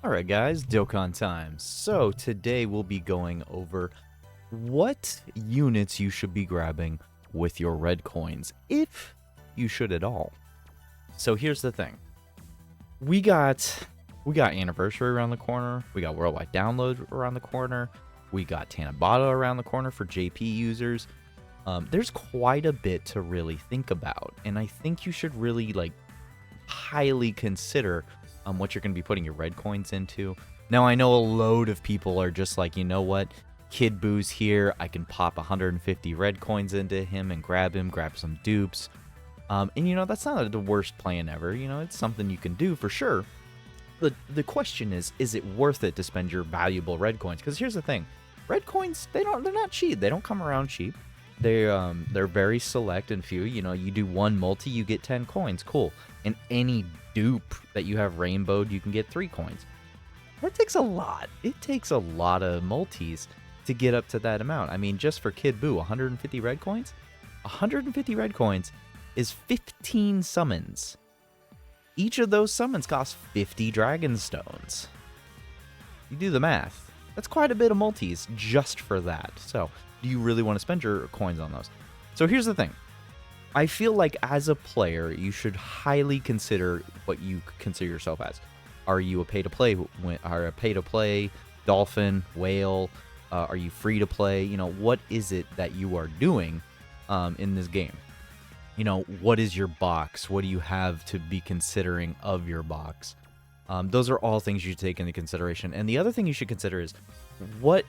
Alright guys, Dokkan time. So today we'll be going over what units you should be grabbing with your red coins, if you should at all. So here's the thing. We got Anniversary around the corner, we got Worldwide Download around the corner, we got Tanabata around the corner for JP users. There's quite a bit to really think about, and I think you should really highly consider what you're going to be putting your red coins into. Now, I know a load of people are just like, you know what? Kid Boo's here. I can pop 150 red coins into him and grab some dupes. And, that's not the worst plan ever. It's something you can do for sure. The question is it worth it to spend your valuable red coins? Because here's the thing. Red coins, they're not cheap. They don't come around cheap. They're very select and few. You do one multi, you get 10 coins. Cool. And any dupe that you have rainbowed, you can get 3 coins. That takes a lot. It takes a lot of multis to get up to that amount. I mean, just for Kid Boo, 150 red coins? 150 red coins is 15 summons. Each of those summons costs 50 dragon stones. You do the math. That's quite a bit of multis just for that. So, do you really want to spend your coins on those? So here's the thing. I feel like as a player, you should highly consider what you consider yourself as. Are you a pay-to-play dolphin, whale? Are you free-to-play? What is it that you are doing in this game? What is your box? What do you have to be considering of your box? Those are all things you should take into consideration. And the other thing you should consider is what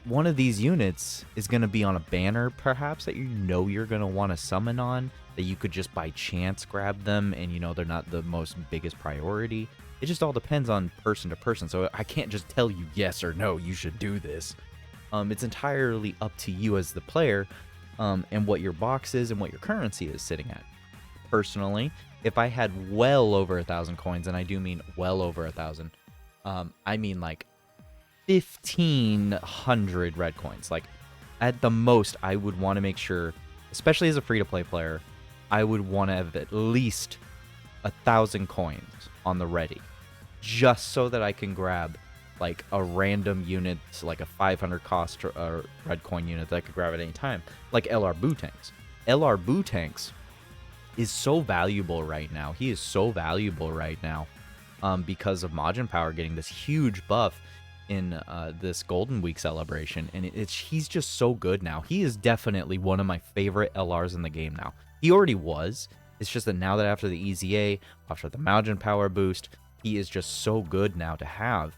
one of these units is going to be on a banner, perhaps, that you're going to want to summon on, that you could just by chance grab them, and they're not the most biggest priority. It just all depends on person to person, so I can't just tell you yes or no, you should do this. It's entirely up to you as the player, and what your box is and what your currency is sitting at. Personally, if I had well over 1,000 coins, and I do mean well over 1,000, I mean like 1,500 red coins. Like, at the most, I would want to make sure, especially as a free-to-play player, I would want to have at least 1,000 coins on the ready, just so that I can grab like a random unit, like a 500 cost red coin unit that I could grab at any time, like LR Boo Tanks. LR Boo Tanks is so valuable right now. He is so valuable right now because of Majin Power getting this huge buff in this Golden Week celebration, and he's just so good now. He is definitely one of my favorite LRs in the game now. He already was. It's just that now that after the EZA, after the Majin Power boost, he is just so good now to have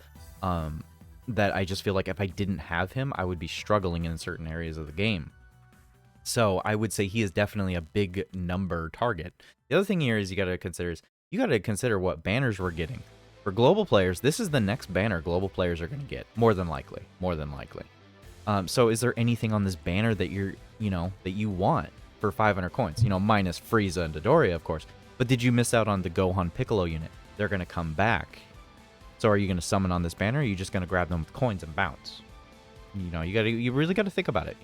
that I just feel like if I didn't have him, I would be struggling in certain areas of the game. So I would say he is definitely a big number target. The other thing here is you got to consider what banners we're getting. For global players, this is the next banner global players are going to get, more than likely. So is there anything on this banner that that you want for 500 coins? Minus Frieza and Dodoria, of course. But did you miss out on the Gohan Piccolo unit? They're going to come back. So are you going to summon on this banner, or are you just going to grab them with coins and bounce? You really got to think about it.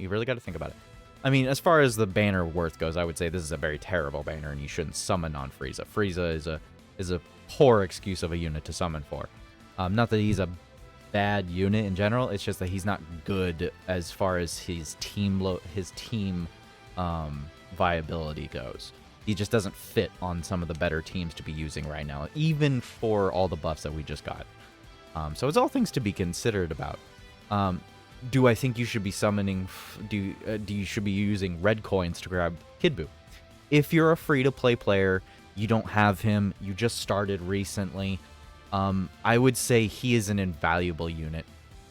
I mean, as far as the banner worth goes, I would say this is a very terrible banner, and you shouldn't summon on Frieza. Frieza is a poor excuse of a unit to summon for. Not that he's a bad unit in general, it's just that he's not good as far as his team viability goes. He just doesn't fit on some of the better teams to be using right now, even for all the buffs that we just got. So it's all things to be considered about. Do I think you should be summoning? Do you should be using red coins to grab Kid Buu? If you're a free-to-play player, you don't have him, you just started recently, I would say he is an invaluable unit.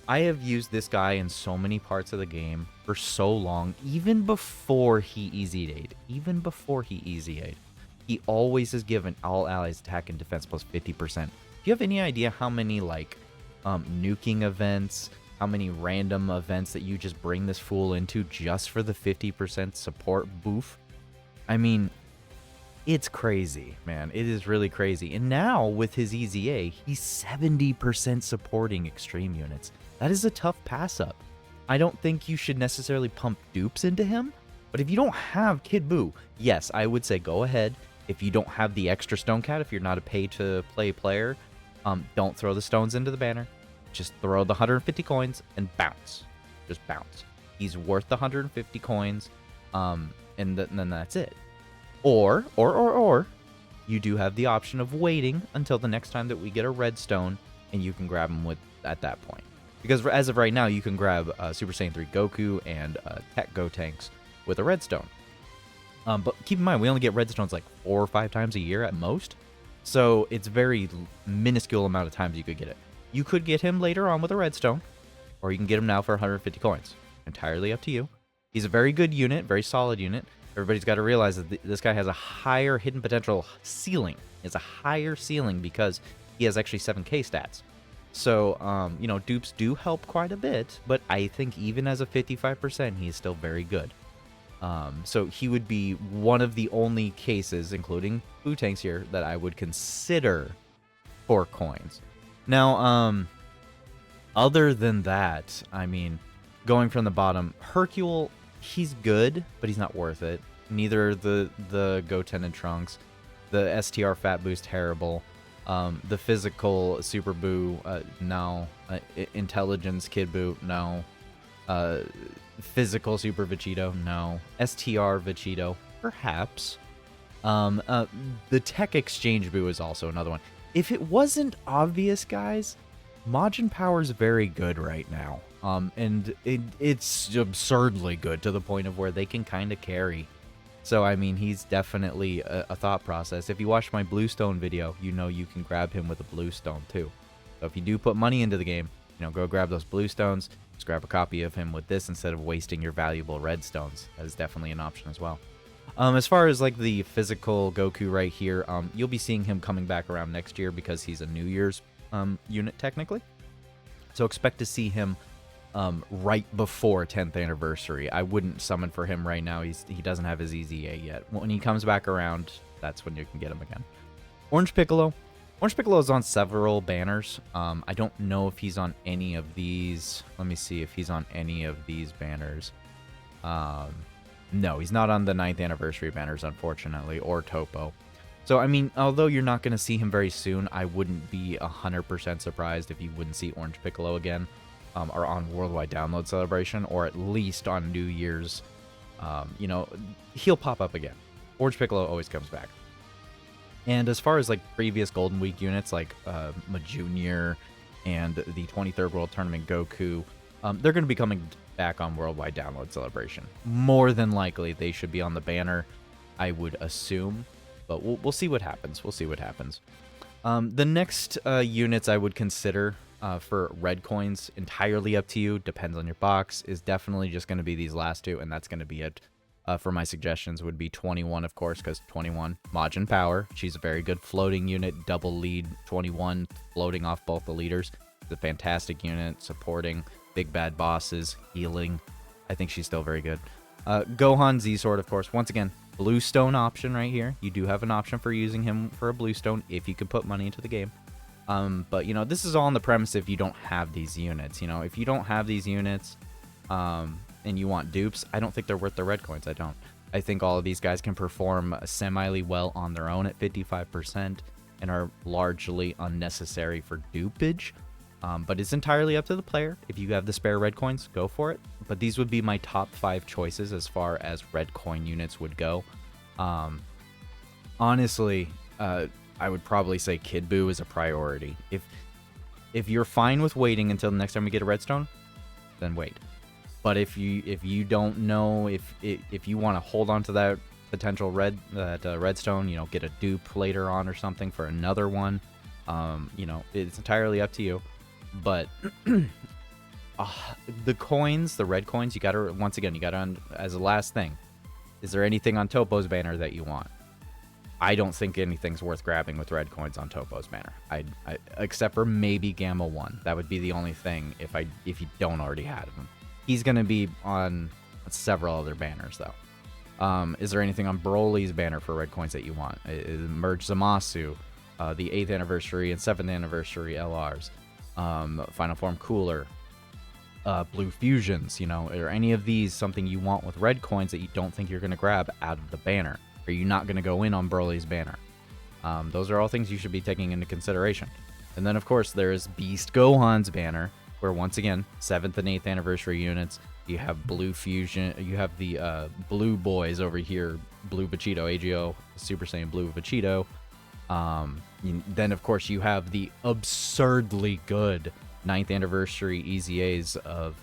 I have used this guy in so many parts of the game for so long, even before he EZA'd. He always has given all allies attack and defense plus 50%. Do you have any idea how many, nuking events, how many random events that you just bring this fool into just for the 50% support boof? I mean, it's crazy, man. It is really crazy. And now, with his EZA, he's 70% supporting extreme units. That is a tough pass-up. I don't think you should necessarily pump dupes into him, but if you don't have Kid Buu, yes, I would say go ahead. If you don't have the extra Stone Cat, if you're not a pay-to-play player, Don't throw the stones into the banner. Just throw the 150 coins and bounce. Just bounce. He's worth the 150 coins, and then that's it. Or, you do have the option of waiting until the next time that we get a redstone, and you can grab him at that point. Because as of right now, you can grab Super Saiyan 3 Goku and Tech Gotenks with a redstone. But keep in mind, we only get redstones like 4 or 5 times a year at most. So it's very minuscule amount of times you could get it. You could get him later on with a redstone, or you can get him now for 150 coins. Entirely up to you. He's a very good unit, very solid unit. Everybody's got to realize that this guy has a higher hidden potential ceiling. It's a higher ceiling because he has actually 7k stats. So, you know, dupes do help quite a bit, but I think even as a 55%, he's still very good. So he would be one of the only cases, including Blue Tanks here, that I would consider for coins. Now, other than that, I mean, going from the bottom, Hercule, he's good, but he's not worth it. Neither the Goten and Trunks. The STR Fat Boo's terrible. The physical Super Boo, no. Intelligence Kid Boo, no. Physical Super Vegito, no. STR Vegito, perhaps. The Tech Exchange Boo is also another one. If it wasn't obvious, guys, Majin Power's very good right now. And it's absurdly good to the point of where they can kind of carry. So, I mean, he's definitely a thought process. If you watch my Bluestone video, you know you can grab him with a Bluestone, too. So if you do put money into the game, you know, go grab those Bluestones. Just grab a copy of him with this instead of wasting your valuable Redstones. That is definitely an option as well. As far as, like, the physical Goku right here, you'll be seeing him coming back around next year because he's a New Year's unit, technically. So expect to see him right before 10th anniversary. I wouldn't summon for him right now. He doesn't have his EZA yet. When he comes back around, that's when you can get him again. Orange Piccolo. Orange Piccolo is on several banners. I don't know if he's on any of these. Let me see if he's on any of these banners. No, he's not on the 9th anniversary banners, unfortunately, or Topo. So, I mean, although you're not going to see him very soon, I wouldn't be 100% surprised if you wouldn't see Orange Piccolo again. Or on Worldwide Download Celebration, or at least on New Year's. You know, he'll pop up again. Orange Piccolo always comes back. And as far as, like, previous Golden Week units, like Majunior and the 23rd World Tournament Goku, they're going to be coming back on Worldwide Download Celebration. More than likely, they should be on the banner, I would assume. But we'll see what happens. We'll see what happens. The next units I would consider for red coins, entirely up to you, depends on your box, is definitely just going to be these last two, and that's going to be it. For my suggestions would be 21, of course, because 21, Majin Power. She's a very good floating unit, double lead, 21, floating off both the leaders. It's a fantastic unit, supporting big bad bosses, healing. I think she's still very good. Gohan Z-Sword, of course. Once again, Bluestone option right here. You do have an option for using him for a Bluestone if you can put money into the game. But, you know, this is all on the premise if you don't have these units. You know, if you don't have these units and you want dupes, I don't think they're worth the red coins. I don't. I think all of these guys can perform semi well on their own at 55% and are largely unnecessary for dupage. But it's entirely up to the player. If you have the spare red coins, go for it. But these would be my top 5 choices as far as red coin units would go. Honestly, I would probably say Kid Buu is a priority. If you're fine with waiting until the next time we get a redstone, then wait. But if you don't know if you want to hold on to that potential redstone, you know, get a dupe later on or something for another one, you know, it's entirely up to you. But the coins, the red coins, you gotta, once again, you gotta, as a last thing, is there anything on Topo's banner that you want? I don't think anything's worth grabbing with red coins on Topo's banner. I except for maybe Gamma 1. That would be the only thing if you don't already have him. He's gonna be on several other banners though. Is there anything on Broly's banner for red coins that you want? Merge Zamasu, the 8th anniversary and 7th anniversary LRs, Final Form Cooler, Blue Fusions, you know, are any of these something you want with red coins that you don't think you're gonna grab out of the banner? Are you not going to go in on Broly's banner? Those are all things you should be taking into consideration. And then, of course, there's Beast Gohan's banner, where once again, 7th and 8th anniversary units. You have Blue Fusion. You have the Blue Boys over here, Blue Vegito, AGO, Super Saiyan Blue Vegito. Then, of course, you have the absurdly good 9th anniversary EZAs of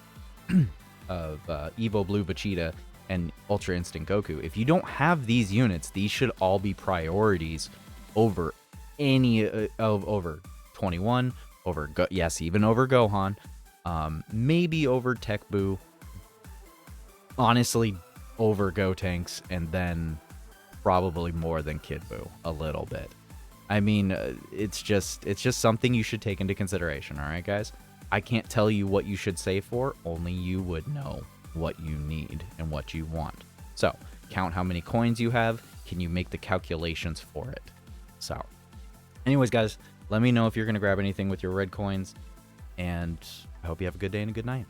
Evo Blue Vegeta and Ultra Instinct Goku. If you don't have these units, these should all be priorities over any over 21, over yes, even over Gohan, maybe over Tech Boo, honestly over Gotenks, and then probably more than Kid Buu a little bit. I mean, it's just something you should take into consideration, all right, guys? I can't tell you what you should save for, only you would know what you need and what you want. So, count how many coins you have. Can you make the calculations for it? So, anyways, guys, let me know if you're going to grab anything with your red coins, and I hope you have a good day and a good night.